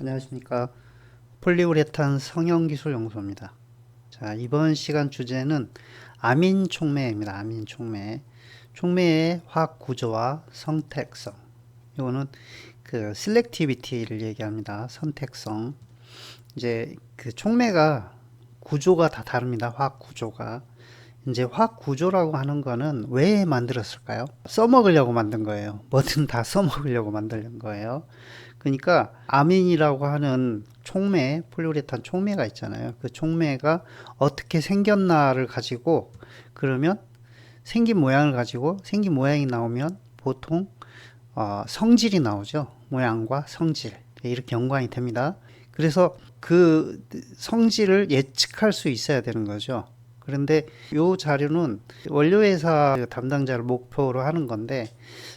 안녕하십니까. 폴리우레탄 성형기술연구소입니다. 자, 이번 시간 주제는 아민 촉매입니다. 아민 촉매. 촉매의 화학 구조와 선택성. 이거는 그 셀렉티비티를 얘기합니다. 선택성. 이제 그 촉매가 구조가 다 다릅니다. 화학 구조가. 이제 화학 구조라고 하는 거는 왜 만들었을까요? 써먹으려고 만든 거예요. 뭐든 다 써먹으려고 만든 거예요. 그러니까 아민이라고 하는 촉매, 폴리우레탄 촉매가 있잖아요. 그 촉매가 어떻게 생겼나를 가지고 그러면 생긴 모양을 가지고 생긴 모양이 나오면 보통 성질이 나오죠. 모양과 성질 이렇게 연관이 됩니다. 그래서 그 성질을 예측할 수 있어야 되는 거죠. 그런데 이 자료는 원료회사 담당자를 목표로 하는 건데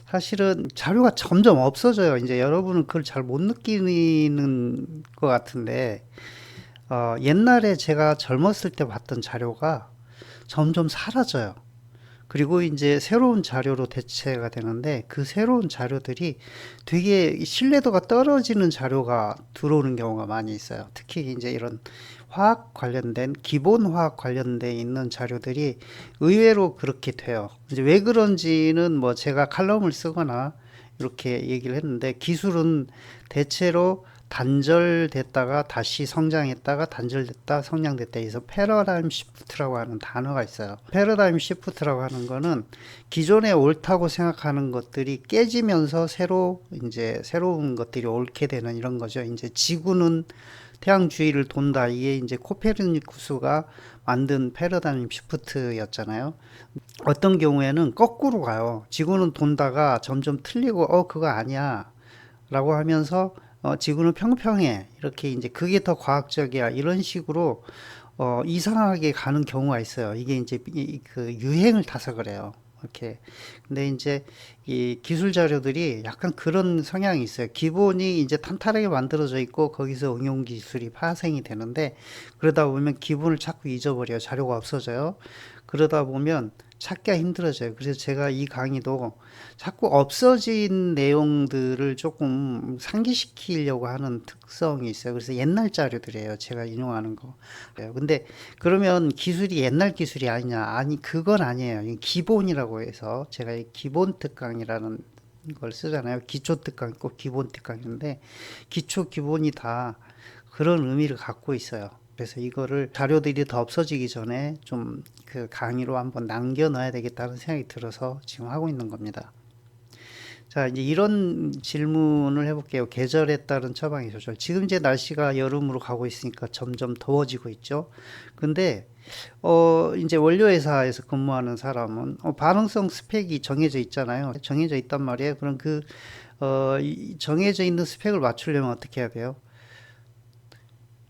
사실은 자료가 점점 없어져요. 이제 여러분은 그걸 잘 못 느끼는 것 같은데 옛날에 제가 젊었을 때 봤던 자료가 점점 사라져요. 그리고 이제 새로운 자료로 대체가 되는데 그 새로운 자료들이 되게 신뢰도가 떨어지는 자료가 들어오는 경우가 많이 있어요. 특히 이제 이런 화학 관련된 기본 화학 관련돼 있는 자료들이 의외로 그렇게 돼요. 이제 왜 그런지는 뭐 제가 칼럼을 쓰거나 이렇게 얘기를 했는데 기술은 대체로 단절됐다가 다시 성장했다가 단절됐다 성장됐다 해서 패러다임 시프트라고 하는 단어가 있어요. 패러다임 시프트라고 하는 거는 기존에 옳다고 생각하는 것들이 깨지면서 새로운 것들이 옳게 되는 이런 거죠. 이제 지구는 태양 주위를 돈다. 이게 이제 코페르니쿠스가 만든 패러다임 시프트였잖아요. 어떤 경우에는 거꾸로 가요. 지구는 돈다가 점점 틀리고 그거 아니야 라고 하면서 지구는 평평해 이렇게 이제 그게 더 과학적이야 이런 식으로 이상하게 가는 경우가 있어요. 이게 이제 그 유행을 타서 그래요. 이렇게. 근데 이제 이 기술 자료들이 약간 그런 성향이 있어요. 기본이 이제 탄탄하게 만들어져 있고 거기서 응용 기술이 파생이 되는데 그러다 보면 기본을 자꾸 잊어버려요. 자료가 없어져요. 그러다 보면 찾기가 힘들어져요. 그래서 제가 이 강의도 자꾸 없어진 내용들을 조금 상기시키려고 하는 특성이 있어요. 그래서 옛날 자료들이에요. 제가 인용하는 거. 근데 그러면 기술이 옛날 기술이 아니냐? 아니, 그건 아니에요. 기본이라고 해서 제가 이 기본 특강이라는 걸 쓰잖아요. 기초 특강 있고 기본 특강인데 기초 기본이 다 그런 의미를 갖고 있어요. 그래서 이거를 자료들이 더 없어지기 전에 좀 그 강의로 한번 남겨 놔야 되겠다는 생각이 들어서 지금 하고 있는 겁니다. 자, 이제 이런 질문을 해볼게요. 계절에 따른 처방의 조절. 지금 이제 날씨가 여름으로 가고 있으니까 점점 더워지고 있죠. 근데, 이제 원료회사에서 근무하는 사람은, 반응성 스펙이 정해져 있잖아요. 정해져 있단 말이에요. 그럼 정해져 있는 스펙을 맞추려면 어떻게 해야 돼요?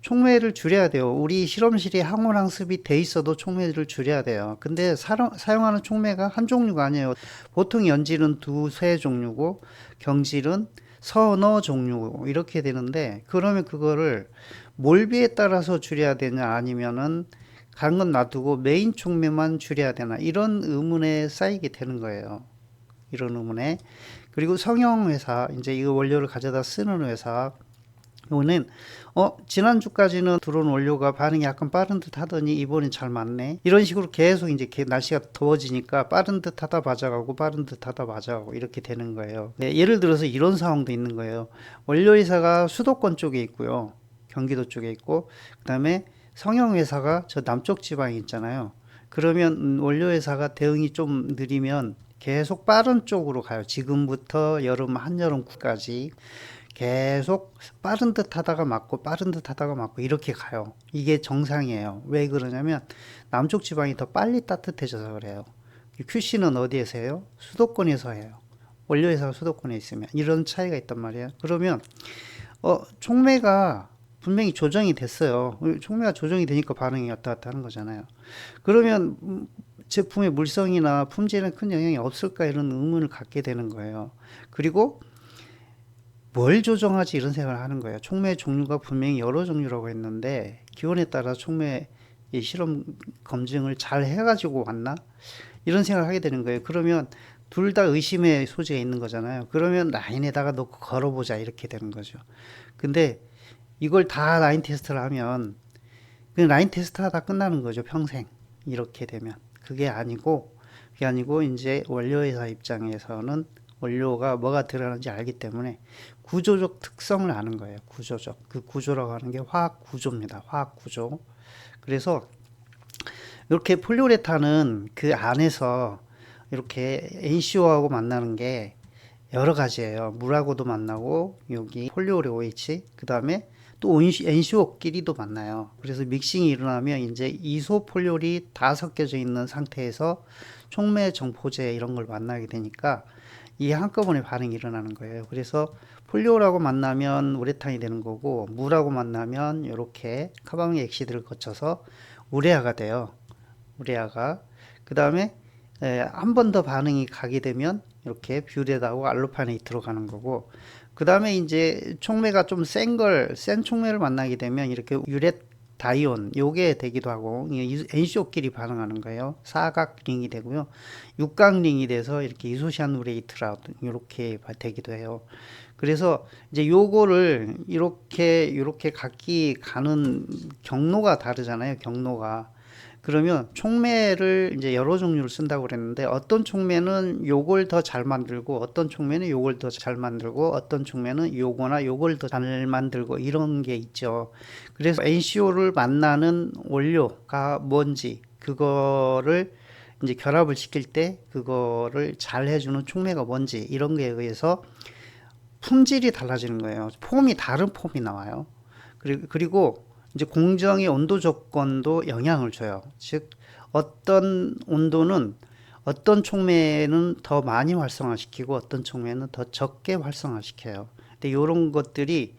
촉매를 줄여야 돼요. 우리 실험실이 항온항습이 돼 있어도 촉매를 줄여야 돼요. 근데 사용하는 촉매가 한 종류가 아니에요. 보통 연질은 두세 종류고 경질은 서너 종류 이렇게 되는데 그러면 그거를 몰비에 따라서 줄여야 되냐 아니면은 다른 건 놔두고 메인 촉매만 줄여야 되나 이런 의문에 쌓이게 되는 거예요. 이런 의문에. 그리고 성형 회사 이제 이 원료를 가져다 쓰는 회사 이거는 지난주까지는 들어온 원료가 반응이 약간 빠른 듯 하더니 이번엔 잘 맞네 이런 식으로 계속 이제 날씨가 더워지니까 빠른 듯 하다 맞아가고 빠른 듯 하다 맞아가고 이렇게 되는 거예요. 네, 예를 들어서 이런 상황도 있는 거예요. 원료회사가 수도권 쪽에 있고요, 경기도 쪽에 있고 그 다음에 성형회사가 저 남쪽 지방에 있잖아요. 그러면 원료회사가 대응이 좀 느리면 계속 빠른 쪽으로 가요. 지금부터 여름 한여름까지 계속 빠른 듯 하다가 맞고 빠른 듯 하다가 맞고 이렇게 가요. 이게 정상이에요. 왜 그러냐면 남쪽 지방이 더 빨리 따뜻해져서 그래요. QC는 어디에서 해요? 수도권에서 해요. 원료회사가 수도권에 있으면 이런 차이가 있단 말이에요. 그러면 촉매가 분명히 조정이 됐어요. 촉매가 조정이 되니까 반응이 왔다 갔다 하는 거잖아요. 그러면 제품의 물성이나 품질에 큰 영향이 없을까 이런 의문을 갖게 되는 거예요. 그리고 뭘 조정하지 이런 생각을 하는 거예요. 촉매 종류가 분명히 여러 종류라고 했는데 기온에 따라 촉매 실험 검증을 잘 해가지고 왔나? 이런 생각을 하게 되는 거예요. 그러면 둘 다 의심의 소지가 있는 거잖아요. 그러면 라인에다가 놓고 걸어보자 이렇게 되는 거죠. 근데 이걸 다 라인 테스트를 하면 그냥 라인 테스트 하다 끝나는 거죠. 평생. 이렇게 되면. 그게 아니고 이제 원료회사 입장에서는 원료가 뭐가 들어가는지 알기 때문에 구조적 특성을 아는 거예요. 구조적. 그 구조라고 하는 게 화학 구조입니다. 화학 구조. 그래서 이렇게 폴리우레탄은 그 안에서 이렇게 NCO하고 만나는 게 여러 가지예요. 물하고도 만나고 여기 폴리오레 OH 그다음에 또 NCO끼리도 만나요. 그래서 믹싱이 일어나면 이제 이소폴리올이 다 섞여져 있는 상태에서 촉매, 정포제 이런 걸 만나게 되니까 이게 한꺼번에 반응이 일어나는 거예요. 그래서 폴리오라고 만나면 우레탄이 되는 거고 물하고 만나면 이렇게 카바미 엑시드를 거쳐서 우레아가 돼요. 우레아가 그 다음에 한 번 더 반응이 가게 되면 이렇게 뷰레다하고 알로파네이트로 가는 거고 그 다음에 이제 촉매가 좀 센 촉매를 만나게 되면 이렇게 유렛 다이온 요게 되기도 하고 NCO끼리 반응하는 거예요. 사각 링이 되고요. 육각 링이 돼서 이렇게 이소시아누레이트라 이렇게 되기도 해요. 그래서 이제 요거를 이렇게 각기 가는 경로가 다르잖아요. 경로가. 그러면 촉매를 이제 여러 종류를 쓴다고 그랬는데 어떤 촉매는 요걸 더 잘 만들고 어떤 촉매는 요걸 더 잘 만들고 어떤 촉매는 요거나 요걸 더 잘 만들고 이런 게 있죠. 그래서 NCO를 만나는 원료가 뭔지 그거를 이제 결합을 시킬 때 그거를 잘 해주는 촉매가 뭔지 이런 거에 의해서 품질이 달라지는 거예요. 다른 폼이 나와요. 그리고 이제 공정의 온도 조건도 영향을 줘요. 즉 어떤 온도는 어떤 촉매는 더 많이 활성화시키고 어떤 촉매는 더 적게 활성화시켜요. 근데 이런 것들이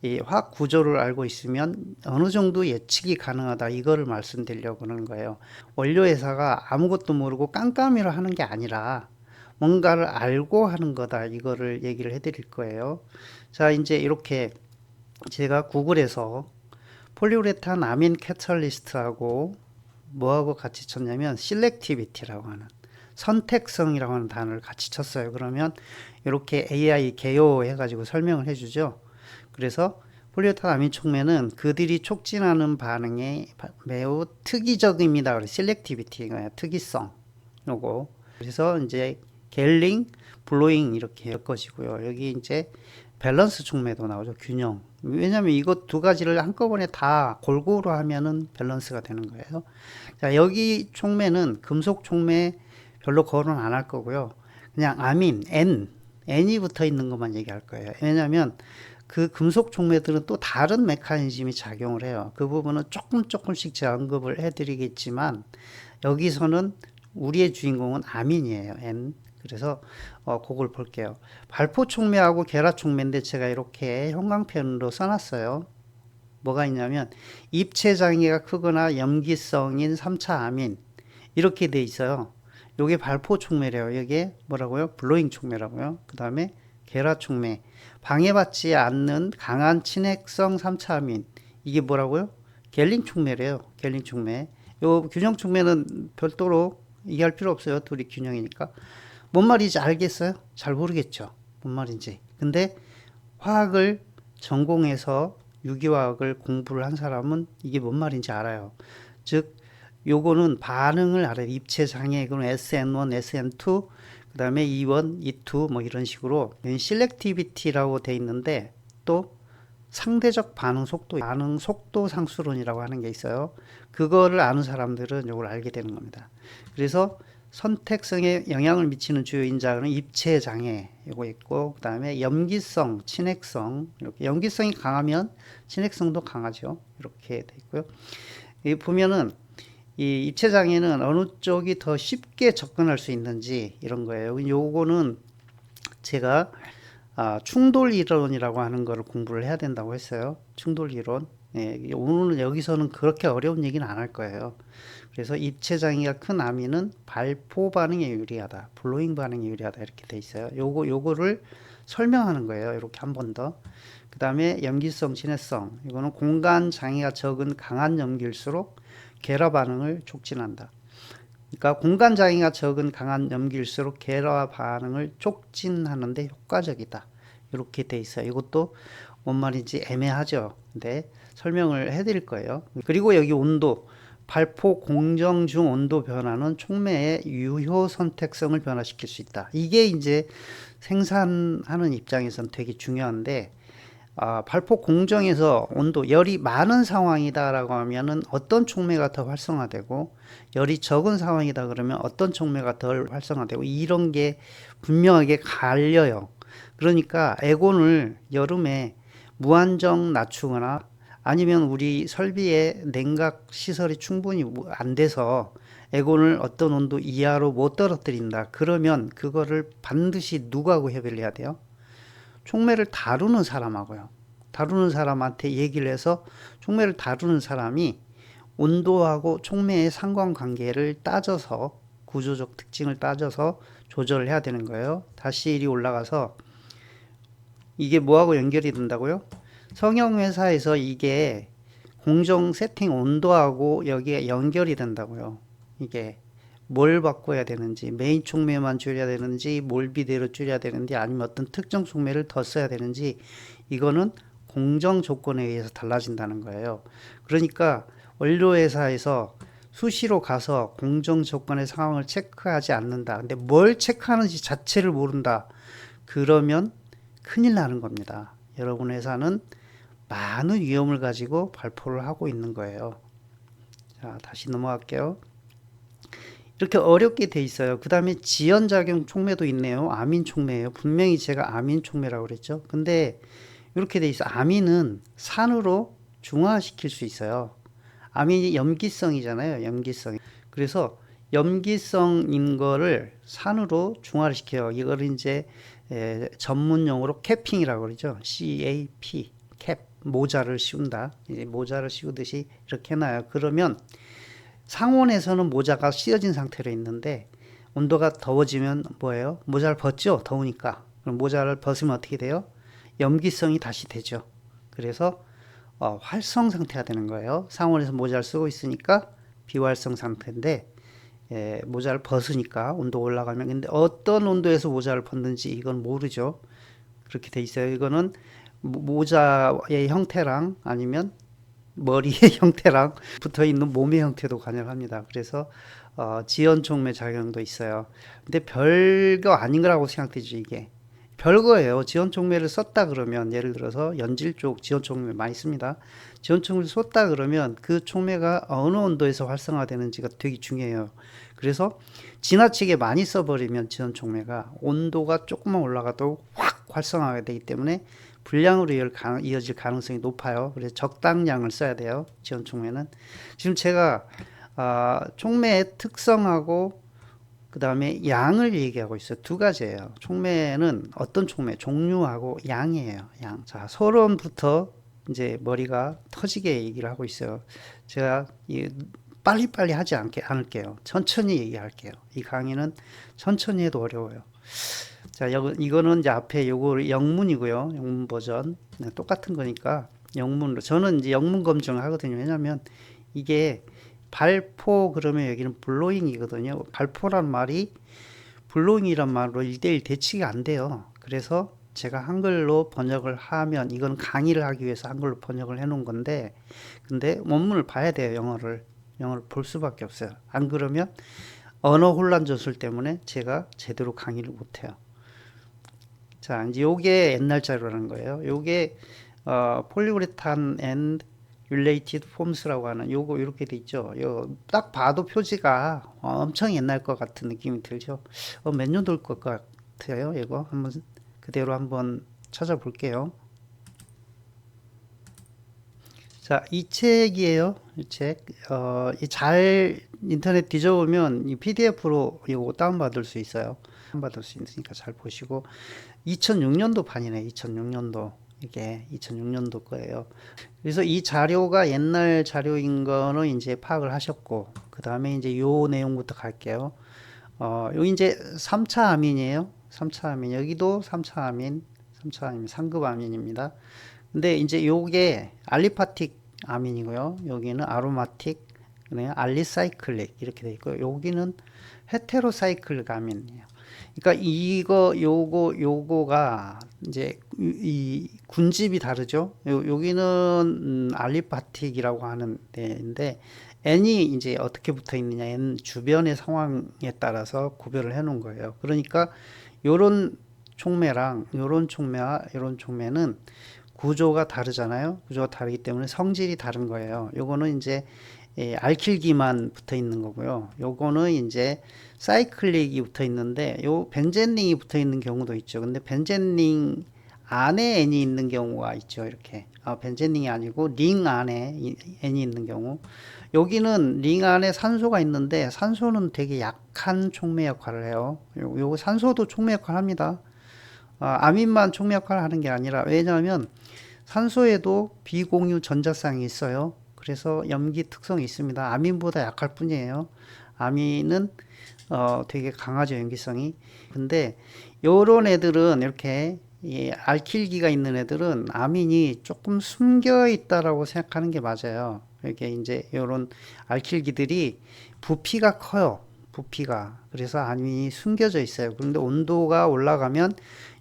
이 화학 구조를 알고 있으면 어느 정도 예측이 가능하다 이거를 말씀드리려고 하는 거예요. 원료 회사가 아무것도 모르고 깜깜이로 하는 게 아니라 뭔가를 알고 하는 거다 이거를 얘기를 해드릴 거예요. 자 이제 이렇게 제가 구글에서 폴리우레탄 아민 캐탈리스트하고 뭐하고 같이 쳤냐면 셀렉티비티라고 하는 선택성이라고 하는 단어를 같이 쳤어요. 그러면 이렇게 AI 개요 해가지고 설명을 해주죠. 그래서 폴리우레탄 아민 촉매는 그들이 촉진하는 반응에 매우 특이적입니다. 셀렉티비티가 특이성 요거. 그래서 이제 겔링, 블로잉 이렇게 엮어지고요. 여기 이제 밸런스 촉매도 나오죠. 균형. 왜냐면 이것 두 가지를 한꺼번에 다 골고루 하면은 밸런스가 되는 거예요. 자, 여기 촉매는 금속 촉매 별로 거론 안 할 거고요. 그냥 아민, N이 붙어 있는 것만 얘기할 거예요. 왜냐면 그 금속 촉매들은 또 다른 메커니즘이 작용을 해요. 그 부분은 조금씩 제가 언급을 해드리겠지만 여기서는 우리의 주인공은 아민이에요. N. 그래서 그걸 볼게요. 발포 촉매하고 계라 촉매인데 제가 이렇게 형광펜으로 써놨어요. 뭐가 있냐면 입체 장애가 크거나 염기성인 3차 아민 이렇게 돼 있어요. 요게 발포 촉매래요. 이게 뭐라고요? 블로잉 촉매라고요. 그 다음에 계라 촉매 방해받지 않는 강한 친핵성 3차 아민 이게 뭐라고요? 겔링 촉매래요. 겔링 촉매. 요 균형 촉매는 별도로 얘기할 필요 없어요. 둘이 균형이니까. 뭔 말인지 알겠어요? 잘 모르겠죠. 뭔 말인지. 근데 화학을 전공해서 유기화학을 공부를 한 사람은 이게 뭔 말인지 알아요. 즉 요거는 반응을 알아요. 입체 장애 그건 SN1, SN2 그 다음에 E1, E2 뭐 이런 식으로 셀렉티비티라고 돼 있는데 또 상대적 반응 속도 상수론이라고 하는 게 있어요. 그거를 아는 사람들은 이걸 알게 되는 겁니다. 그래서 선택성에 영향을 미치는 주요 인자는 입체 장애 이거 있고 그 다음에 염기성, 친핵성 이렇게 염기성이 강하면 친핵성도 강하죠. 이렇게 돼 있고요. 이 보면은 이 입체 장애는 어느 쪽이 더 쉽게 접근할 수 있는지 이런 거예요. 요거는 제가 충돌 이론이라고 하는 거를 공부를 해야 된다고 했어요. 충돌 이론. 예, 오늘은 여기서는 그렇게 어려운 얘기는 안 할 거예요. 그래서 입체 장애가 큰 아미는 발포 반응에 유리하다, 블로잉 반응에 유리하다 이렇게 돼 있어요. 요거를 설명하는 거예요. 이렇게 한 번 더. 그 다음에 염기성, 친해성. 이거는 공간 장애가 적은 강한 염기일수록 계라 반응을 촉진한다. 그러니까 공간 장애가 적은 강한 염기일수록 계라 반응을 촉진하는데 효과적이다. 이렇게 돼 있어요. 이것도 뭔 말인지 애매하죠. 근데 설명을 해드릴 거예요. 그리고 여기 온도, 발포 공정 중 온도 변화는 촉매의 유효 선택성을 변화시킬 수 있다. 이게 이제 생산하는 입장에선 되게 중요한데, 발포 공정에서 온도, 열이 많은 상황이다라고 하면은 어떤 촉매가 더 활성화되고, 열이 적은 상황이다 그러면 어떤 촉매가 덜 활성화되고, 이런 게 분명하게 갈려요. 그러니까 에곤을 여름에 무한정 낮추거나 아니면 우리 설비에 냉각 시설이 충분히 안 돼서 에곤을 어떤 온도 이하로 못 떨어뜨린다. 그러면 그거를 반드시 누구하고 협의를 해야 돼요? 촉매를 다루는 사람하고요. 다루는 사람한테 얘기를 해서 촉매를 다루는 사람이 온도하고 촉매의 상관관계를 따져서 구조적 특징을 따져서 조절을 해야 되는 거예요. 다시 이리 올라가서 이게 뭐하고 연결이 된다고요? 성형회사에서 이게 공정 세팅 온도하고 여기에 연결이 된다고요. 이게 뭘 바꿔야 되는지, 메인 촉매만 줄여야 되는지, 몰비대로 줄여야 되는지, 아니면 어떤 특정 촉매를 더 써야 되는지, 이거는 공정 조건에 의해서 달라진다는 거예요. 그러니까 원료회사에서 수시로 가서 공정 조건의 상황을 체크하지 않는다. 근데 뭘 체크하는지 자체를 모른다. 그러면 큰일 나는 겁니다. 여러분 회사는 많은 위험을 가지고 발포를 하고 있는 거예요. 자, 다시 넘어갈게요. 이렇게 어렵게 돼 있어요. 그 다음에 지연작용 촉매도 있네요. 아민 촉매예요. 분명히 제가 아민 촉매라고 그랬죠. 근데 이렇게 돼 있어. 아민은 산으로 중화시킬 수 있어요. 아민이 염기성이잖아요. 염기성. 그래서 염기성인 거를 산으로 중화를 시켜요. 이걸 이제 전문용어로 캐핑이라고 그러죠. CAP, 캡, 모자를 씌운다. 이제 모자를 씌우듯이 이렇게 해놔요. 그러면 상온에서는 모자가 씌어진 상태로 있는데 온도가 더워지면 뭐예요? 모자를 벗죠. 더우니까. 그럼 모자를 벗으면 어떻게 돼요? 염기성이 다시 되죠. 그래서 활성 상태가 되는 거예요. 상온에서 모자를 쓰고 있으니까 비활성 상태인데 모자를 벗으니까 온도 올라가면, 근데 어떤 온도에서 모자를 벗는지 이건 모르죠. 그렇게 돼 있어요. 이거는 모자의 형태랑 아니면 머리의 형태랑 붙어 있는 몸의 형태도 관여합니다. 그래서 지연 촉매 작용도 있어요. 근데 별거 아닌 거라고 생각되죠. 이게 별거예요. 지연 촉매를 썼다 그러면, 예를 들어서 연질 쪽 지연 촉매 많이 씁니다. 지연 촉매를 썼다 그러면 그 촉매가 어느 온도에서 활성화되는지가 되게 중요해요. 그래서 지나치게 많이 써버리면 지연 촉매가 온도가 조금만 올라가도 확 활성화가 되기 때문에 불량으로 이어질 가능성이 높아요. 그래서 적당량을 써야 돼요. 지연 촉매는. 지금 제가 촉매의 특성하고 그 다음에 양을 얘기하고 있어요. 두 가지예요. 촉매는 어떤 촉매, 종류하고 양이에요. 양. 자, 서론부터 이제 머리가 터지게 얘기를 하고 있어요. 제가 빨리빨리 하지 않을게요. 천천히 얘기할게요. 이 강의는 천천히 해도 어려워요. 자, 이거는 이제 앞에 요거 영문이고요. 영문 버전. 네, 똑같은 거니까 영문으로. 저는 이제 영문 검증을 하거든요. 왜냐면 이게 발포 그러면 여기는 블로잉이거든요. 발포란 말이 블로잉이란 말로 1대1 대치가 안 돼요. 그래서 제가 한글로 번역을 하면, 이건 강의를 하기 위해서 한글로 번역을 해 놓은 건데, 근데 원문을 봐야 돼요. 영어를 볼 수밖에 없어요. 안 그러면 언어 혼란 조술 때문에 제가 제대로 강의를 못 해요. 자, 이제 요게 옛날 자료라는 거예요. 요게 폴리우레탄 앤 related forms라고 하는 요거 이렇게 돼 있죠. 요 딱 봐도 표지가 엄청 옛날 것 같은 느낌이 들죠. 몇 년도일 것 같아요. 이거 한번 그대로 한번 찾아볼게요. 자, 이 책이에요. 이 책. 잘 인터넷 뒤져보면 이 PDF로 이거 다운받을 수 있어요. 다운받을 수 있으니까 잘 보시고. 2006년도 판이네. 2006년도. 이게 2006년도 거예요. 그래서 이 자료가 옛날 자료인 거는 이제 파악을 하셨고, 그 다음에 이제 요 내용부터 갈게요. 요 이제 3차 아민이에요. 3차 아민. 여기도 3차 아민, 3차 아민, 상급 아민입니다. 근데 이제 요게 알리파틱 아민이고요. 여기는 아로마틱 알리사이클릭 이렇게 돼 있고 여기는 헤테로사이클릭 아민이에요. 그러니까 요거가 이제 이 군집이 다르죠. 여기는 알리파틱이라고 하는 데인데 N이 이제 어떻게 붙어 있느냐, N 주변의 상황에 따라서 구별을 해 놓은 거예요. 그러니까 요런 촉매랑 요런 촉매와 요런 촉매는 구조가 다르잖아요. 구조가 다르기 때문에 성질이 다른 거예요. 요거는 이제 알킬기만 붙어 있는 거고요. 요거는 이제 사이클릭이 붙어 있는데 요 벤젠링이 붙어 있는 경우도 있죠. 근데 벤젠링 안에 N이 있는 경우가 있죠. 이렇게 벤젠링이 아니고 링 안에 N이 있는 경우. 여기는 링 안에 산소가 있는데 산소는 되게 약한 촉매 역할을 해요. 요거 산소도 촉매 역할을 합니다. 아민만 촉매 역할을 하는 게 아니라, 왜냐하면 산소에도 비공유 전자쌍이 있어요. 그래서 염기 특성이 있습니다. 아민보다 약할 뿐이에요. 아민은 되게 강하죠, 염기성이. 근데 요런 애들은 이렇게 알킬기가 있는 애들은 아민이 조금 숨겨 있다라고 생각하는 게 맞아요. 이렇게 이제 요런 알킬기들이 부피가 커요. 부피가. 그래서 아민이 숨겨져 있어요. 그런데 온도가 올라가면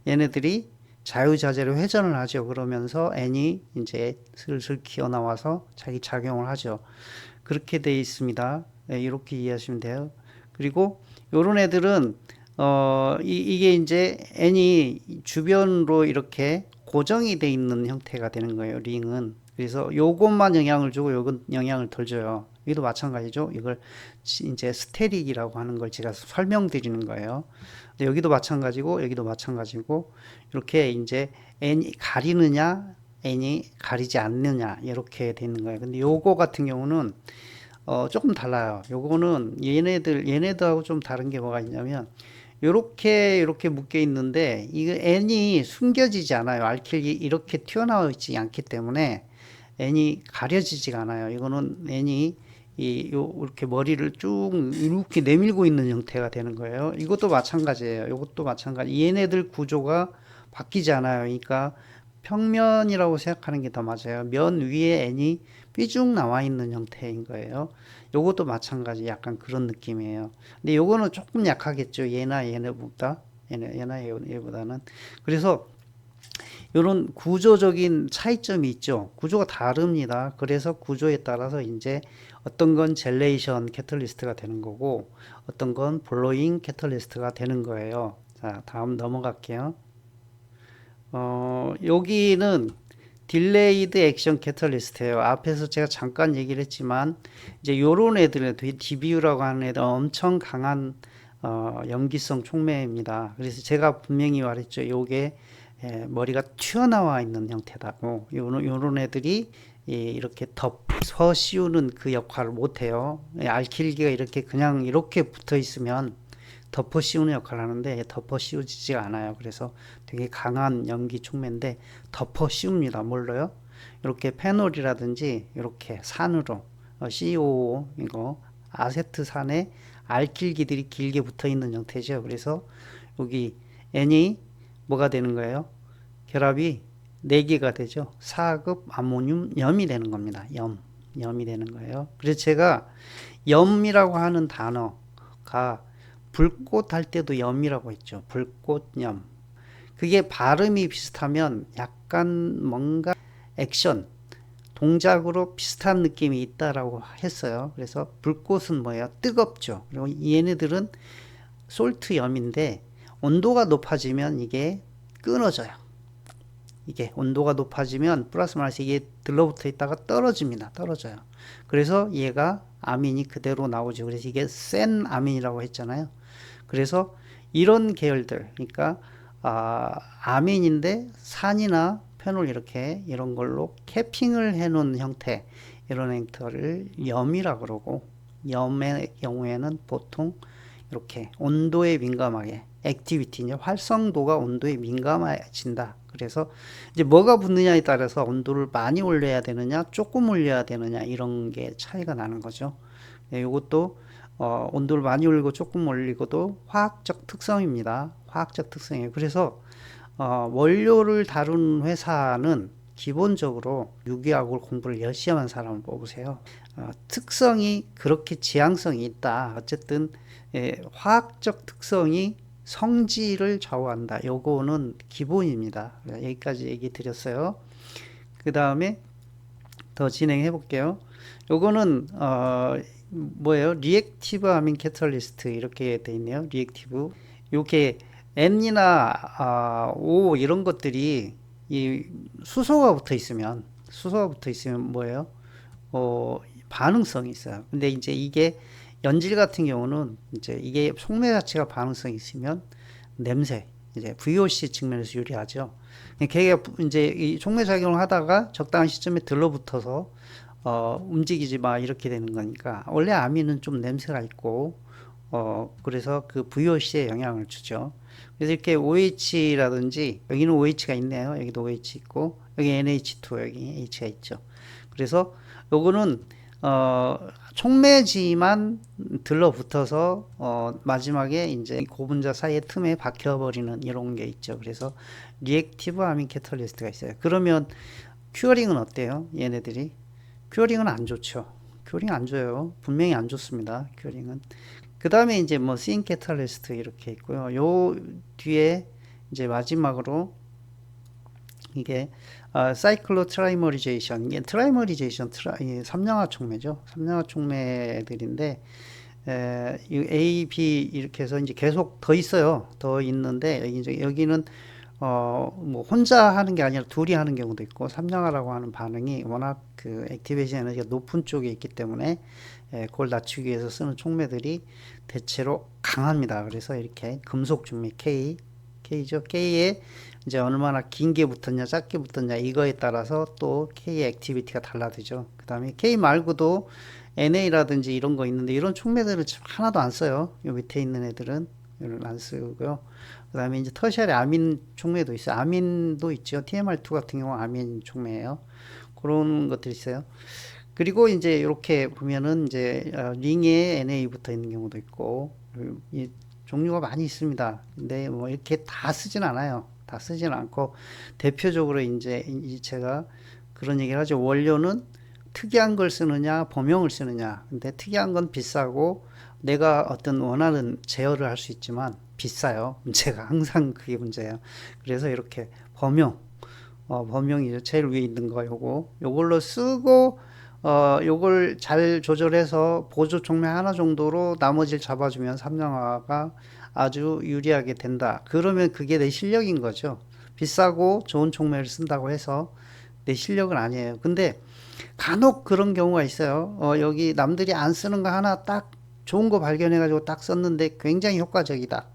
얘네들이 자유자재로 회전을 하죠. 그러면서 N이 이제 슬슬 기어 나와서 자기 작용을 하죠. 그렇게 돼 있습니다. 네, 이렇게 이해하시면 돼요. 그리고 요런 애들은 이게 이제 N이 주변으로 이렇게 고정이 돼 있는 형태가 되는 거예요. 링은. 그래서 요것만 영향을 주고 요건 영향을 덜 줘요. 여기도 마찬가지죠. 이걸 이제 스테릭이라고 하는 걸 제가 설명드리는 거예요. 근데 여기도 마찬가지고 여기도 마찬가지고 이렇게 이제 N이 가리느냐 N이 가리지 않느냐 이렇게 되는 거예요. 근데 요거 같은 경우는 조금 달라요. 요거는 얘네들하고 좀 다른 게 뭐가 있냐면 요렇게 묶여 있는데 이거 N이 숨겨지지 않아요. 알킬이 이렇게 튀어나와 있지 않기 때문에 N이 가려지지가 않아요. 이거는 N이 이렇게 머리를 쭉 이렇게 내밀고 있는 형태가 되는 거예요. 이것도 마찬가지예요. 이것도 마찬가지. 얘네들 구조가 바뀌지 않아요. 그러니까 평면이라고 생각하는 게 더 맞아요. 면 위에 N이 삐쭉 나와 있는 형태인 거예요. 요것도 마찬가지 약간 그런 느낌이에요. 근데 요거는 조금 약하겠죠. 얘보다는. 그래서 이런 구조적인 차이점이 있죠. 구조가 다릅니다. 그래서 구조에 따라서 이제 어떤 건 젤레이션 캐털리스트가 되는 거고 어떤 건 블로잉 캐털리스트가 되는 거예요. 자, 다음 넘어갈게요. 여기는 딜레이드 액션 캐털리스트예요. 앞에서 제가 잠깐 얘기를 했지만 이제 요런 애들은 DBU라고 하는 애들 엄청 강한 염기성 촉매입니다. 그래서 제가 분명히 말했죠. 요게 머리가 튀어나와 있는 형태다고. 요런 애들이 이렇게 덮어 씌우는 그 역할을 못해요. 알킬기가 이렇게 그냥 이렇게 붙어 있으면 덮어 씌우는 역할을 하는데 덮어 씌우지가 않아요. 그래서 되게 강한 염기 촉매인데 덮어 씌웁니다. 뭘로요? 이렇게 페놀이라든지 이렇게 산으로 COO 이거 아세트산에 알킬기들이 길게 붙어 있는 형태죠. 그래서 여기 N이 뭐가 되는 거예요? 결합이 4개가 되죠. 4급 아모늄 염이 되는 겁니다. 염이 되는 거예요. 그래서 제가 염이라고 하는 단어가 불꽃 할 때도 염이라고 했죠. 불꽃염. 그게 발음이 비슷하면 약간 뭔가 액션, 동작으로 비슷한 느낌이 있다라고 했어요. 그래서 불꽃은 뭐예요? 뜨겁죠. 그리고 얘네들은 솔트염인데 온도가 높아지면 이게 끊어져요. 이게 온도가 높아지면 플러스 마이너스 이게 들러붙어 있다가 떨어져요. 그래서 얘가 아민이 그대로 나오죠. 그래서 이게 센 아민이라고 했잖아요. 그래서 이런 계열들, 그러니까 아민인데 산이나 페놀 이런 걸로 캐핑을 해놓은 형태, 이런 형태를 염이라 그러고, 염의 경우에는 보통 이렇게 온도에 민감하게 액티비티, 이제 활성도가 온도에 민감해진다. 그래서 이제 뭐가 붙느냐에 따라서 온도를 많이 올려야 되느냐, 조금 올려야 되느냐 이런 게 차이가 나는 거죠. 이것도 온도를 많이 올리고 조금 올리고도 화학적 특성입니다. 화학적 특성이에요. 그래서 원료를 다룬 회사는 기본적으로 유기화학을 공부를 열심히 한 사람을 뽑으세요. 특성이 그렇게 지향성이 있다. 어쨌든 화학적 특성이 성질을 좌우한다. 요거는 기본입니다. 여기까지 얘기 드렸어요. 그 다음에 더 진행해 볼게요. 요거는 뭐예요? 리액티브 아민 캐탈리스트 이렇게 돼 있네요. 리액티브. 요게 N이나 O 이런 것들이 이 수소가 붙어 있으면 뭐예요? 반응성이 있어요. 근데 이제 이게 연질 같은 경우는 이제 이게 속매 자체가 반응성이 있으면 냄새, 이제 VOC 측면에서 유리하죠. 걔가 이제 이 속매 작용을 하다가 적당한 시점에 들러붙어서 움직이지 마 이렇게 되는 거니까 원래 아민은 좀 냄새가 있고 그래서 그 VOC에 영향을 주죠. 그래서 이렇게 OH라든지 여기는 OH가 있네요. 여기도 OH 있고 여기 NH2 여기 H가 있죠. 그래서 요거는 촉매지만 들러붙어서 마지막에 이제 고분자 사이에 틈에 박혀버리는 이런 게 있죠. 그래서 리액티브 아민 캐탈리스트가 있어요. 그러면 큐어링은 어때요? 얘네들이 큐어링은 안 좋죠. 큐어링 안 좋아요. 분명히 안 좋습니다. 큐어링은. 그 다음에 이제 뭐 씬 캐탈리스트 이렇게 있고요. 요 뒤에 이제 마지막으로 이게 사이클로 트라이머리제이션, 이게 트라이머리제이션 삼량화 촉매죠. 삼량화 촉매들인데 A, B 이렇게 해서 이제 계속 더 있어요. 더 있는데 여기는 뭐 혼자 하는 게 아니라 둘이 하는 경우도 있고, 삼량화라고 하는 반응이 워낙 그 액티베이션 에너지가 높은 쪽에 있기 때문에 그걸 낮추기 위해서 쓰는 촉매들이 대체로 강합니다. 그래서 이렇게 금속 중매 K죠. K에 이제 얼마나 긴 게 붙었냐, 짧게 붙었냐 이거에 따라서 또 K의 액티비티가 달라지죠. 그 다음에 K 말고도 NA라든지 이런 거 있는데 이런 촉매들은 하나도 안 써요. 요 밑에 있는 애들은 이걸 안 쓰고요. 그 다음에 이제 터시아리 아민 촉매도 있어요. 아민도 있죠. TMR2 같은 경우 아민 촉매예요. 그런 것들이 있어요. 그리고 이제 이렇게 보면은 이제 링에 NA 붙어 있는 경우도 있고 이 종류가 많이 있습니다. 근데 뭐 이렇게 다 쓰진 않아요. 다 쓰진 않고 대표적으로 이제 제가 그런 얘기를 하죠. 원료는 특이한 걸 쓰느냐, 범용을 쓰느냐. 근데 특이한 건 비싸고 내가 어떤 원하는 제어를 할 수 있지만 비싸요. 문제가 항상 그게 문제예요. 그래서 이렇게 범용이죠. 제일 위에 있는 거 요걸로 쓰고 요걸 잘 조절해서 보조 촉매 하나 정도로 나머지를 잡아주면 삼량화가 아주 유리하게 된다. 그러면 그게 내 실력인 거죠. 비싸고 좋은 촉매를 쓴다고 해서 내 실력은 아니에요. 근데 간혹 그런 경우가 있어요. 여기 남들이 안 쓰는 거 하나 딱 좋은 거 발견해가지고 딱 썼는데 굉장히 효과적이다.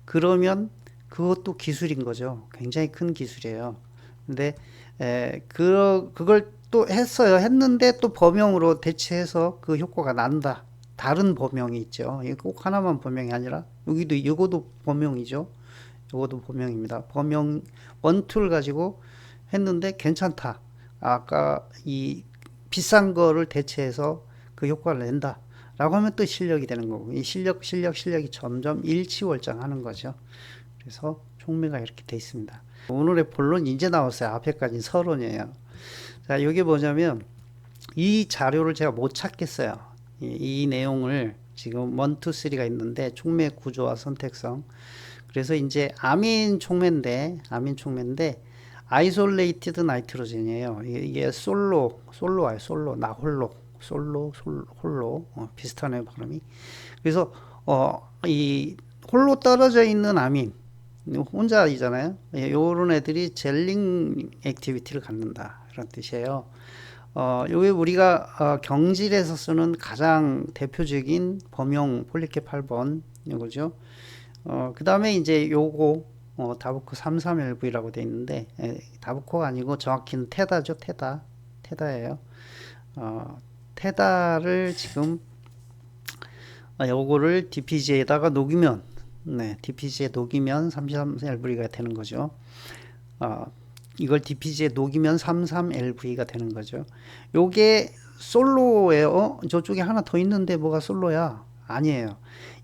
그러면 그것도 기술인 거죠. 굉장히 큰 기술이에요. 근데 그걸 또 했어요. 했는데 또 범용으로 대체해서 그 효과가 난다. 다른 범용이 있죠. 꼭 하나만 범용이 아니라 이것도 범용이죠. 이것도 범용입니다. 범용 원툴 가지고 했는데 괜찮다. 아까 이 비싼 거를 대체해서 그 효과를 낸다. 라고 하면 또 실력이 되는 거고, 이 실력이 점점 일치월장하는 거죠. 그래서 촉매가 이렇게 돼 있습니다. 오늘의 본론 이제 나왔어요. 앞에까지 서론이에요. 자, 이게 뭐냐면 이 자료를 제가 못 찾겠어요. 이 내용을 지금 1, 2, 3가 있는데 촉매 구조와 선택성. 그래서 이제 아민 촉매인데 아이솔레이티드 나이트로젠이에요. 이게 솔로와요. 홀로 비슷하네요, 발음이. 그래서 이 홀로 떨어져 있는 아민 혼자이잖아요. 요런 애들이 젤링 액티비티를 갖는다 이런 뜻이에요. 요게 우리가 경질에서 쓰는 가장 대표적인 범용 폴리캡 8번 이거죠. 그 다음에 이제 요거 다브코 33LV라고 돼 있는데 다브코가 아니고 정확히는 테다죠. 테다예요. 테다를 지금 요거를 DPG에다가 녹이면 DPG에 녹이면 33LV가 되는 거죠. 이걸 DPG에 녹이면 33LV가 되는 거죠. 요게 솔로예요. 저쪽에 하나 더 있는데 뭐가 솔로야? 아니에요.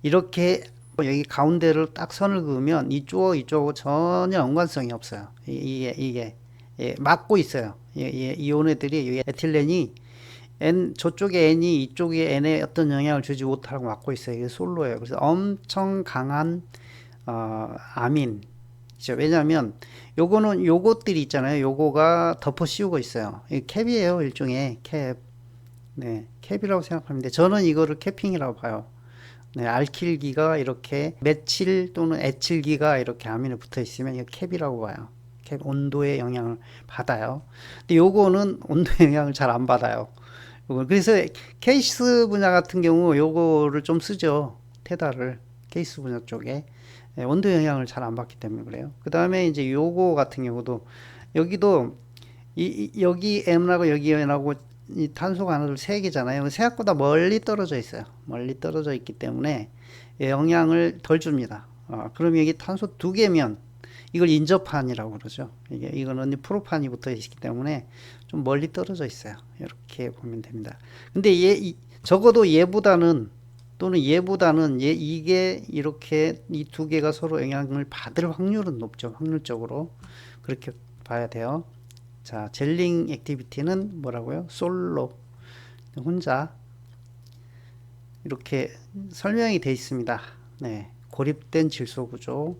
이렇게 여기 가운데를 딱 선을 그으면 이쪽하고 전혀 연관성이 없어요. 이게 예, 막고 있어요. 이온 애들이 에틸렌이 저쪽에 N이 이쪽에 N에 어떤 영향을 주지 못하고 막고 있어요. 이게 솔로예요. 그래서 엄청 강한 아민. 왜냐하면 요거는 요것들이 있잖아요. 요거가 덮어 씌우고 있어요. 이 캡이에요. 일종의 캡. 네, 캡이라고 생각하면 돼. 저는 이거를 캐핑이라고 봐요. 네, 알킬기가 이렇게 메칠 또는 에틸기가 이렇게 아민에 붙어 있으면 이거 캡이라고 봐요. 캡 온도의 영향을 받아요. 근데 요거는 온도 영향을 잘 안 받아요. 그래서 케이스 분야 같은 경우 요거를 좀 쓰죠. 테다를 케이스 분야 쪽에 온도 영향을 잘 안 받기 때문에 그래요. 그 다음에 이제 요거 같은 경우도 여기도 여기 M하고 여기 N하고 이 탄소가 하나 둘 세 개잖아요. 생각보다 멀리 떨어져 있어요. 멀리 떨어져 있기 때문에 영향을 덜 줍니다. 그럼 여기 탄소 두 개면 이걸 인접판이라고 그러죠. 이거는 프로판이 붙어 있기 때문에 좀 멀리 떨어져 있어요. 이렇게 보면 됩니다. 근데 적어도 얘보다는 또는 얘보다는 이게 이렇게 이 두 개가 서로 영향을 받을 확률은 높죠. 확률적으로 그렇게 봐야 돼요. 자, 젤링 액티비티는 뭐라고요? 솔로, 혼자 이렇게 설명이 되어 있습니다. 네, 고립된 질소 구조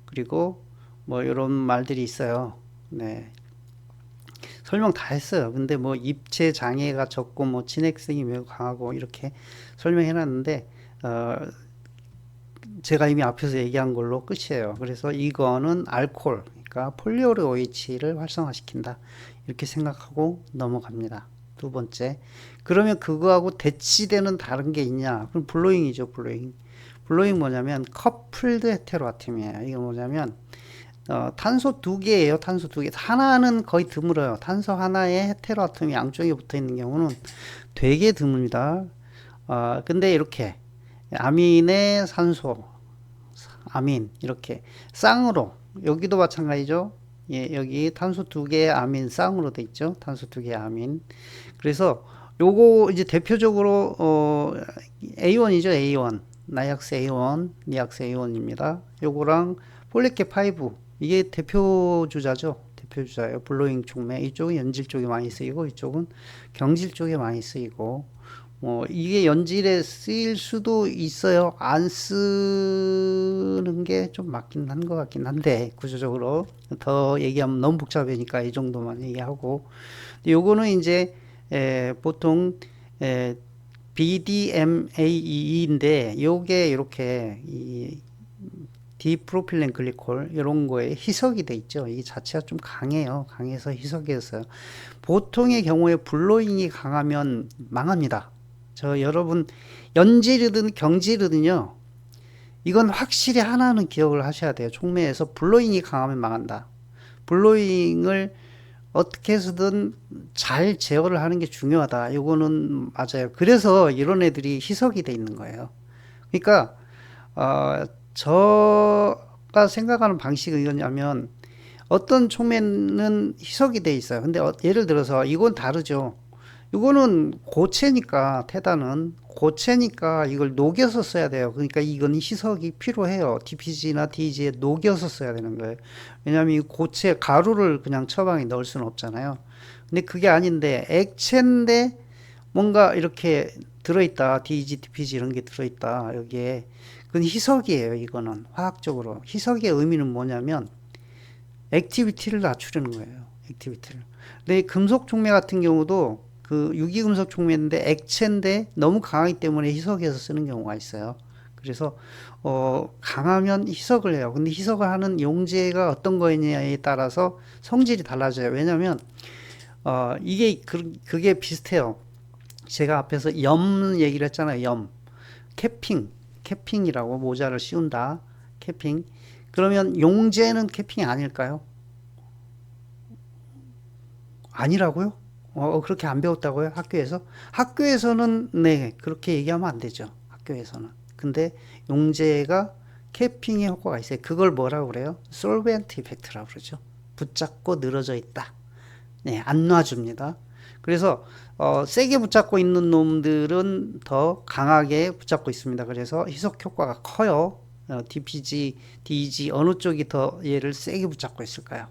그리고 뭐 이런 말들이 있어요. 네, 설명 다 했어요. 근데 뭐 입체 장애가 적고 뭐 진핵성이 매우 강하고 이렇게 설명해 놨는데 제가 이미 앞에서 얘기한 걸로 끝이에요. 그래서 이거는 알코올, 그러니까 폴리오르 OH를 활성화시킨다. 이렇게 생각하고 넘어갑니다. 두 번째. 그러면 그거하고 대치되는 다른 게 있냐? 그럼 블로잉이죠, 블로잉. 블로잉 뭐냐면 커플드 헤테로아톰이에요. 이거 뭐냐면 탄소 두 개예요. 탄소 두 개. 하나는 거의 드물어요. 탄소 하나에 헤테로아톰이 양쪽에 붙어 있는 경우는 되게 드뭅니다. 근데 이렇게 아민의 산소, 아민 이렇게 쌍으로 여기도 마찬가지죠. 예, 여기 탄소 두 개의 아민 쌍으로 돼 있죠. 탄소 두 개의 아민. 그래서 요거 이제 대표적으로 A1이죠. A1. 나이악스 A1, 니악스 A1입니다. 요거랑 폴리케 5 이게 대표주자죠. 대표주자예요. 블로잉 촉매. 이쪽은 연질 쪽에 많이 쓰이고 이쪽은 경질 쪽에 많이 쓰이고 이게 연질에 쓰일 수도 있어요. 안 쓰는 게 좀 맞긴 한 것 같긴 한데, 구조적으로. 더 얘기하면 너무 복잡하니까 이 정도만 얘기하고. 요거는 이제, 보통, BDMAE인데, 요게 이렇게, 디프로필렌 글리콜, 이런 거에 희석이 돼 있죠. 이 자체가 좀 강해요. 강해서 희석해서요. 보통의 경우에 블로잉이 강하면 망합니다. 여러분 연질이든 경질이든요 이건 확실히 하나는 기억을 하셔야 돼요. 촉매에서 블로잉이 강하면 망한다. 블로잉을 어떻게 해서든 잘 제어를 하는 게 중요하다. 이거는 맞아요. 그래서 이런 애들이 희석이 돼 있는 거예요. 그러니까 제가 생각하는 방식은 이거냐면 어떤 촉매는 희석이 돼 있어요. 근데 예를 들어서 이건 다르죠. 이거는 고체니까 테다는 고체니까 이걸 녹여서 써야 돼요. 그러니까 이건 희석이 필요해요. DPG나 DG에 녹여서 써야 되는 거예요. 왜냐하면 이 고체 가루를 그냥 처방에 넣을 수는 없잖아요. 근데 그게 아닌데 액체인데 뭔가 이렇게 들어있다. DG, DPG 이런 게 들어있다. 여기에 그건 희석이에요. 이거는 화학적으로 희석의 의미는 뭐냐면 액티비티를 낮추려는 거예요. 액티비티를. 근데 금속 촉매 같은 경우도 그 유기금속 촉매인데 액체인데 너무 강하기 때문에 희석해서 쓰는 경우가 있어요. 그래서 강하면 희석을 해요. 근데 희석을 하는 용제가 어떤 거냐에 따라서 성질이 달라져요. 왜냐면 이게 그게 비슷해요. 제가 앞에서 염 얘기를 했잖아요. 염 캐핑이라고 모자를 씌운다. 캐핑. 그러면 용제는 캐핑이 아닐까요? 아니라고요? 그렇게 안 배웠다고요? 학교에서? 학교에서는, 네, 그렇게 얘기하면 안 되죠. 학교에서는. 근데 용제가 캐핑의 효과가 있어요. 그걸 뭐라고 그래요? 솔벤트 이펙트라고 그러죠. 붙잡고 늘어져 있다. 네, 안 놔줍니다. 그래서, 세게 붙잡고 있는 놈들은 더 강하게 붙잡고 있습니다. 그래서 희석 효과가 커요. DPG, DG, 어느 쪽이 더 얘를 세게 붙잡고 있을까요?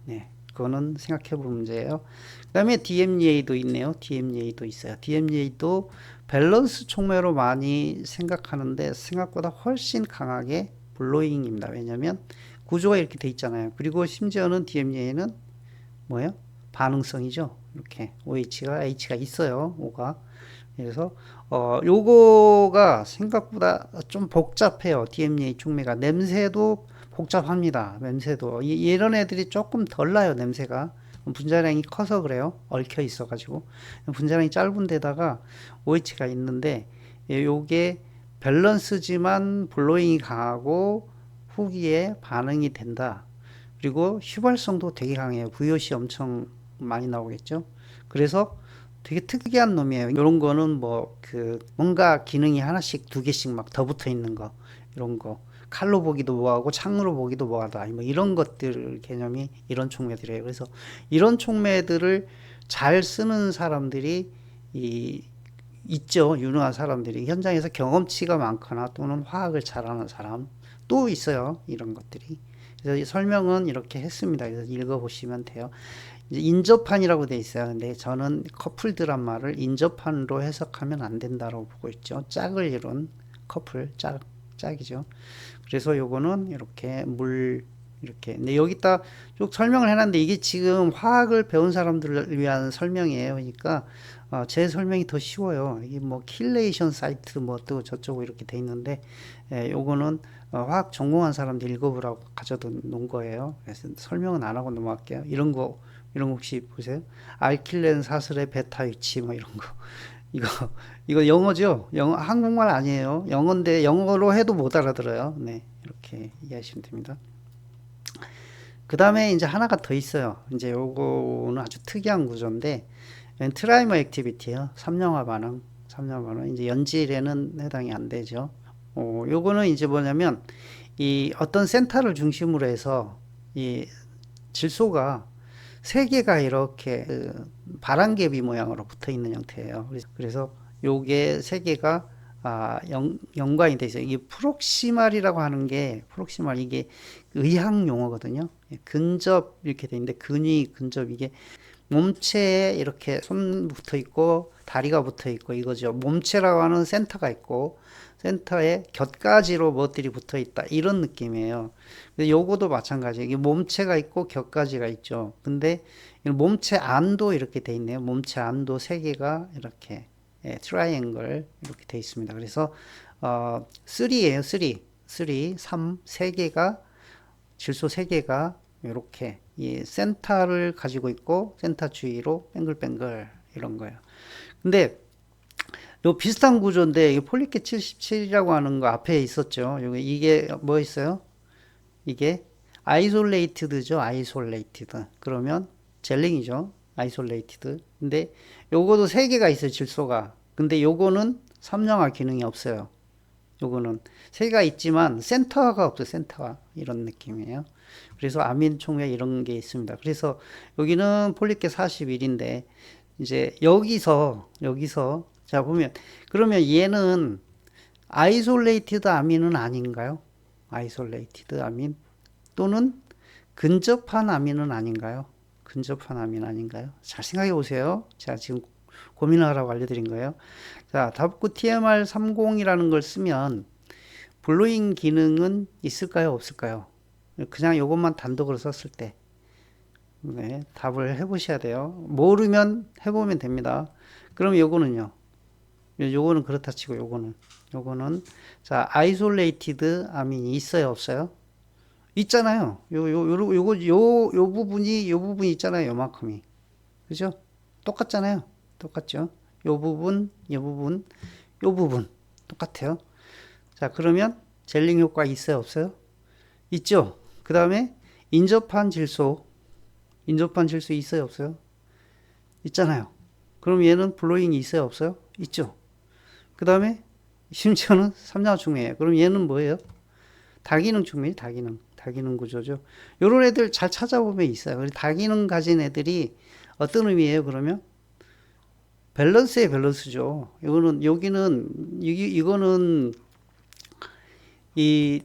네. 그거는 생각해 볼 문제예요. 그 다음에 DMEA도 있네요. DMEA도 있어요. DMEA도 밸런스 촉매로 많이 생각하는데 생각보다 훨씬 강하게 블로잉입니다. 왜냐면 구조가 이렇게 돼 있잖아요. 그리고 심지어는 DMEA는 뭐예요? 반응성이죠. 이렇게 OH가 H가 있어요. O가. 그래서 요거가 생각보다 좀 복잡해요. DMEA 촉매가. 냄새도 복잡합니다. 냄새도. 이런 애들이 조금 덜 나요. 냄새가. 분자량이 커서 그래요. 얽혀 있어가지고. 분자량이 짧은 데다가 OH가 있는데 요게 밸런스지만 블로잉이 강하고 후기에 반응이 된다. 그리고 휘발성도 되게 강해요. VOC 엄청 많이 나오겠죠. 그래서 되게 특이한 놈이에요. 이런 거는 뭐 뭔가 기능이 하나씩 두 개씩 막 더 붙어 있는 거, 이런 거 칼로 보기도 뭐하고 창으로 보기도 뭐하다, 뭐 이런 것들 개념이 이런 촉매들이에요. 그래서 이런 촉매들을 잘 쓰는 사람들이 있죠. 유능한 사람들이 현장에서 경험치가 많거나 또는 화학을 잘하는 사람 또 있어요. 이런 것들이. 그래서 설명은 이렇게 했습니다. 그래서 읽어보시면 돼요. 인접한이라고 돼 있어요. 근데 저는 커플 드라마를 인접한으로 해석하면 안 된다고 보고 있죠. 짝을 이룬 커플, 짝이죠. 그래서 요거는 이렇게 이렇게. 근데 여기다 쭉 설명을 해놨는데 이게 지금 화학을 배운 사람들을 위한 설명이에요. 그러니까 제 설명이 더 쉬워요. 이게 뭐 킬레이션 사이트 뭐 또 저쩌고 이렇게 돼 있는데 요거는 화학 전공한 사람들 읽어보라고 가져다 놓은 거예요. 그래서 설명은 안 하고 넘어갈게요. 이런 거 혹시 보세요. 알킬렌 사슬의 베타 위치 뭐 이런 거. 이거 이거 영어죠. 한국말 아니에요. 영어인데 영어로 해도 못 알아들어요. 네, 이렇게 이해하시면 됩니다. 그 다음에 이제 하나가 더 있어요. 이제 요거는 아주 특이한 구조인데 트라이머 액티비티요. 삼령화 반응. 이제 연질에는 해당이 안 되죠. 요거는 이제 뭐냐면 이 어떤 센터를 중심으로 해서 이 질소가 세 개가 이렇게 바람개비 모양으로 붙어 있는 형태예요. 그래서 요게 세 개가 연관이 돼 있어요. 이게 프록시말이라고 하는 게 프록시말 이게 의학 용어거든요. 근접 이렇게 돼 있는데 근위 근접 이게 몸체에 이렇게 손 붙어 있고 다리가 붙어 있고 이거죠. 몸체라고 하는 센터가 있고 센터에 곁가지로 뭐들이 붙어 있다 이런 느낌이에요. 근데 요거도 마찬가지. 이게 몸체가 있고 곁가지가 있죠. 근데 몸체 안도 이렇게 돼 있네요. 몸체 안도 세 개가 이렇게 트라이앵글 이렇게 돼 있습니다. 그래서 3예요. 3 세 개가 질소 세 개가 이렇게 이 센터를 가지고 있고 센터 주위로 뱅글뱅글 이런 거예요. 근데 요 비슷한 구조인데 이게 폴리케 77이라고 하는 거 앞에 있었죠. 이게 뭐 있어요? 이게 아이솔레이티드죠. 아이솔레이티드. 그러면 젤링이죠. 아이솔레이티드. 근데 요거도 세 개가 있어요. 질소가. 근데 요거는 삼령화 기능이 없어요. 요거는 세 개가 있지만 센터가 없어요. 센터가 이런 느낌이에요. 그래서 아민 촉매 이런 게 있습니다. 그래서 여기는 폴리케 41인데 이제 여기서 자 보면 그러면 얘는 아이솔레이티드 아민은 아닌가요? 아이솔레이티드 아민 또는 근접한 아민은 아닌가요? 근접한 아민 아닌가요? 잘 생각해 보세요. 제가 지금 고민하라고 알려드린 거예요. 자, 답구 TMR30이라는 걸 쓰면 블로잉 기능은 있을까요? 없을까요? 그냥 이것만 단독으로 썼을 때 네, 답을 해보셔야 돼요. 모르면 해보면 됩니다. 그럼 요거는요. 요거는 그렇다 치고 요거는 자 아이솔레이티드 아민이 있어요 없어요? 있잖아요. 요 부분이 있잖아요. 요만큼이 그죠? 똑같잖아요. 똑같죠? 요 부분 똑같아요. 자 그러면 젤링 효과 있어요 없어요? 있죠. 그 다음에 인접한 질소 있어요 없어요? 있잖아요. 그럼 얘는 블로잉이 있어요 없어요? 있죠. 그 다음에 심지어는 삼자화 촉매예요. 그럼 얘는 뭐예요? 다기능 촉매예요. 다기능 구조죠. 요런 애들 잘 찾아보면 있어요. 다기능 가진 애들이 어떤 의미예요? 그러면 밸런스의 밸런스죠. 이거는 이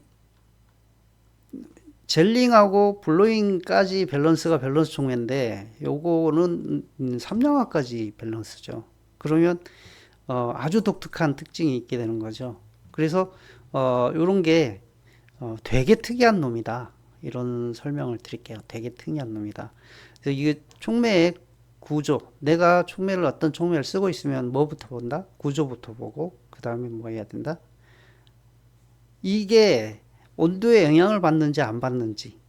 젤링하고 블로잉까지 밸런스가 밸런스 총매인데 요거는 삼양화까지 밸런스죠. 그러면 아주 독특한 특징이 있게 되는 거죠. 그래서 요런 게 되게 특이한 놈이다. 이런 설명을 드릴게요. 되게 특이한 놈이다. 그래서 이게 촉매의 구조, 내가 촉매를 어떤 촉매를 쓰고 있으면 뭐부터 본다? 구조부터 보고 그 다음에 뭐 해야 된다? 이게 온도에 영향을 받는지 안 받는지,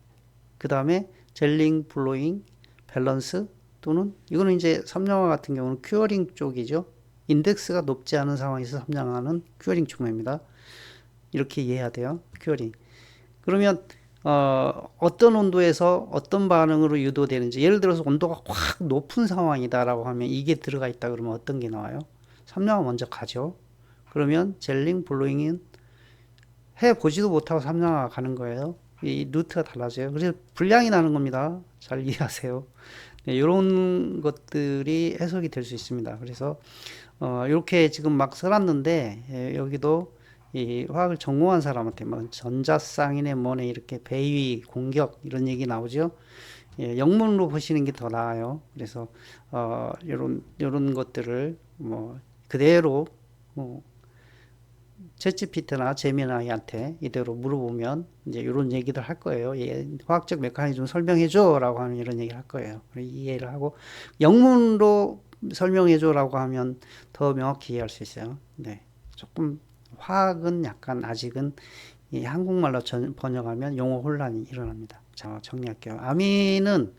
그 다음에 젤링, 블로잉, 밸런스 또는 이거는 이제 삼양화 같은 경우는 큐어링 쪽이죠. 인덱스가 높지 않은 상황에서 삼양화는 큐어링 촉매입니다. 이렇게 이해해야 돼요. 큐어링. 그러면 어떤 온도에서 어떤 반응으로 유도되는지, 예를 들어서 온도가 확 높은 상황이다라고 하면 이게 들어가 있다 그러면 어떤 게 나와요? 삼양화 먼저 가죠. 그러면 젤링, 블로잉은 해보지도 못하고 삼양화 가는 거예요. 이 루트가 달라져요. 그래서 불량이 나는 겁니다. 잘 이해하세요. 네, 이런 것들이 해석이 될 수 있습니다. 그래서 이렇게 지금 막 써놨는데 여기도 이 화학을 전공한 사람한테 뭐 전자쌍이네 뭐네 이렇게 배위 공격 이런 얘기 나오죠. 예, 영문으로 보시는 게 더 나아요. 그래서 이런 것들을 뭐 그대로 뭐 챗GPT나 제미나이한테 이대로 물어보면 이제 이런 얘기들 할 거예요. 예, 화학적 메커니즘 설명해줘라고 하면 이런 얘기를 할 거예요. 이해를 하고 영문으로 설명해줘라고 하면 더 명확히 이해할 수 있어요. 네, 조금 화학은 약간 아직은 이 한국말로 번역하면 용어 혼란이 일어납니다. 자, 정리할게요. 아민은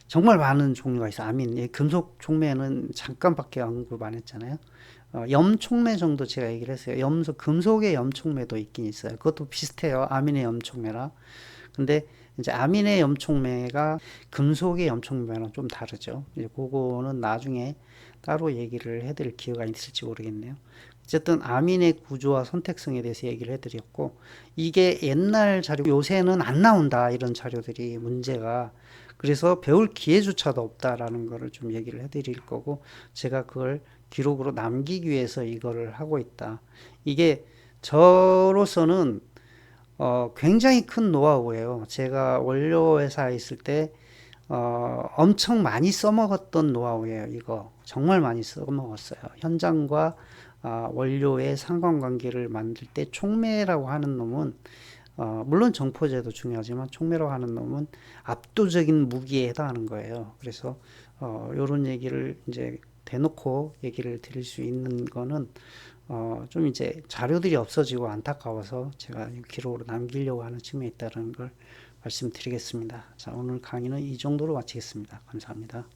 정말 많은 종류가 있어요. 아민, 금속 촉매는 잠깐밖에 언급 안 했잖아요. 염촉매 정도 제가 얘기를 했어요. 금속의 염촉매도 있긴 있어요. 그것도 비슷해요. 아민의 염촉매라. 근데 이제 아민의 염촉매가 금속의 염촉매랑 좀 다르죠. 이제 그거는 나중에 따로 얘기를 해드릴 기회가 있을지 모르겠네요. 어쨌든 아민의 구조와 선택성에 대해서 얘기를 해드렸고, 이게 옛날 자료, 요새는 안 나온다 이런 자료들이 문제가, 그래서 배울 기회조차도 없다라는 거를 좀 얘기를 해드릴 거고, 제가 그걸 기록으로 남기기 위해서 이거를 하고 있다. 이게 저로서는 굉장히 큰 노하우예요. 제가 원료 회사에 있을 때 엄청 많이 써먹었던 노하우예요. 이거 정말 많이 써먹었어요. 현장과 원료의 상관관계를 만들 때 촉매라고 하는 놈은 물론 정포제도 중요하지만 촉매라고 하는 놈은 압도적인 무기에 해당하는 거예요. 그래서 이런 얘기를 이제 대놓고 얘기를 드릴 수 있는 거는 좀 이제 자료들이 없어지고 안타까워서 제가 기록으로 남기려고 하는 측면이 있다는 걸 말씀드리겠습니다. 자, 오늘 강의는 이 정도로 마치겠습니다. 감사합니다.